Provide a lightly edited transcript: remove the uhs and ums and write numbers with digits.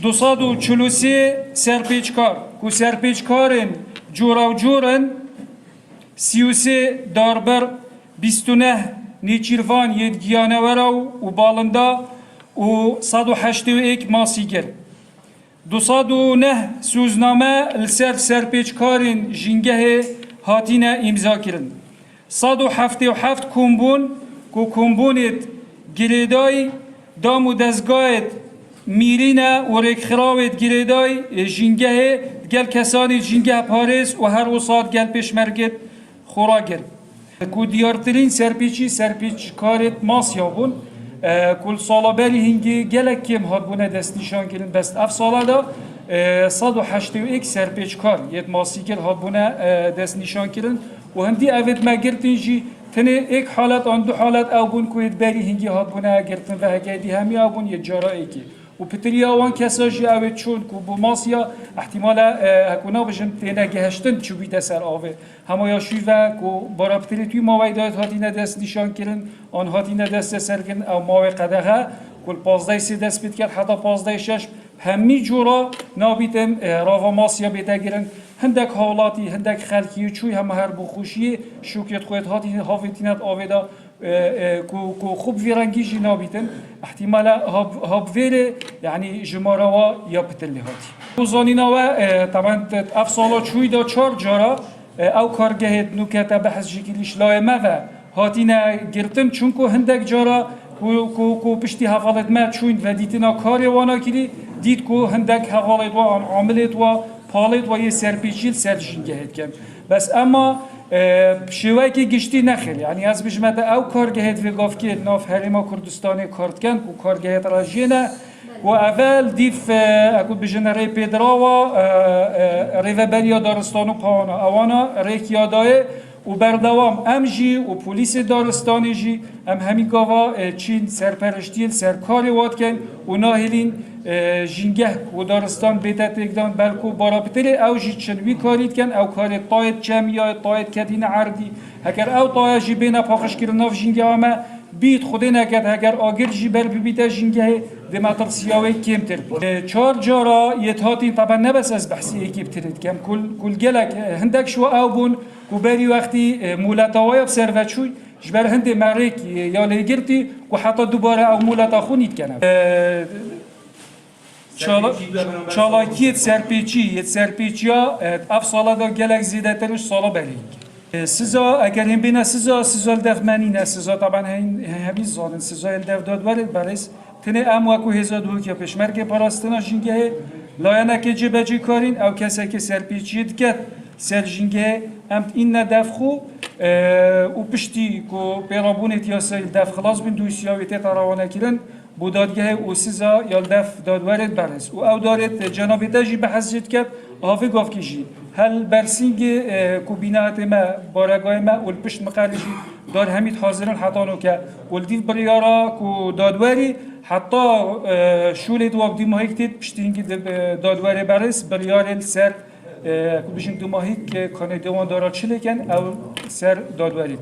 243 سرپیچکار کو سرپیچکارن جورا و جورن 33 داربر 29 نیچیروان یدگیانورا و بالندا و 181 ماسیگر 209 سوزنامه لسر سرپیچکارن جنگه هاتینه امضا کردن 177 کمبون کو کمبونت گریدای دام و دزگاهت میرینه و رکخراوت گریدای جنگه گل کسانی جنگه پاریس و هر وسط گل پیشمرگت خوراگر کو دیارترین سرپیچ کارت ماسیا بون کل سالا بری هنگی گلک کم هات بونه دست نشان کردن بست اف سالا دا 181 سرپیچ کار یت ماسیگر هات بونه دست نشان کردن و هندی اوید ما گرتن جی تنه یک حالت آن دو حالت او بون کوید بری هنگی هات بونه گرتن و هگیدی همی او بون یه جارایی که و پتریا وان کساجی اوید چون کو بو ماسیا احتمالا هکونا بجن تنه گهشتن چوبی دسر آوه همه یا شوی و کو برا پتری توی ماویدات هاتی ندست نشان کردن آن هاتی ندست سرگن او ماوی قدغه کل 15 سی دست بید کرد حتی 15 شش همی جورا نابیتم راوا ماسیا بیده گرن هندک حالاتی هندک خلقی چوی هم هر بخوشی شوکت خویت هاتی هافتینت آویدا کو خوب ویرنگی جنابیتن احتمالا هاب ویره یعنی جماروا یا پتلی هاتی وزانینا و طبعا افسالا چوی دا 4 جارا او کارگهت نوکت بحث جیکلیش لایمه و هاتینا گرتن چونکو هندک جارا کو پشتی حوالت ما چوین و دیتنا کاری وانا کلی دید کو هندک حوالت و عاملت و پالت و یه سرپیچیل سرجینگهت کن بس اما شوی که گشتی نخیل یعنی از بجمده او کارگهت و گفت که ناف حریما کردستانی کارد کن و کارگهت راجینه و اول دیف اکو بجنره پیدرا و ریوبریا دارستانو پاوانا اوانا ریک یادای و بردوام ام جی و پلیس دارستانی جی ام همی گاوا چین سرپرشتیل سرکاری واد کن و ناهلین جنگه و دارستان بیتت اقدام بلکو بارابطری او جی چنوی کارید کن او کاری طایت جمعی طایت کدین عردی اگر او طایت جی بین پاخش کرناف جنگه همه بیت خودی نکرد اگر آگر جی بر ببیت جنگه دماتر سیاوی کمتر بود 4 جارا یتهاتی طبعا نبس از بحثی اکیب ترید کم کل گلک هندک شو او بون کو بری وقتی مولتاوای بسروچوی جبر هندی مریک یا لگرتی کو حتی دوباره او مولتا خونید کنم چالاکیت سرپیچیا اف سالا دا گلک زیده ترش سالا برینگ سزا اگر هم بینه سزا الدفمانی نه سزا طبعا همین زانن سزا الدف داد ورد برایس تنه ام وکو هزادو که پشمرگ پاراستنا جنگه لاینا که جبجی کارین او کسی که سرپیچید کت سرجنگه ام این ندف خو و پشتی کو پیرابونت یا سیل دف خلاص بین دوی سیاویت تراوانه کردن بودادگه او سزا یا دف دادورد برس و او دارد جناب تاجی بحثیت کرد آفی گفت کیجی هل برسینگ کوبینات ما بارگاه ما ول پشت مقالجی دار همید حاضرن حتانو که ول دیو بریارا کو دادوری حتی شولید وقت دیماهیکتید پشتینگی دادوری برس بریار سر کو بشین دیماهیک کانه دوان دارا چلی کن او سر دادوری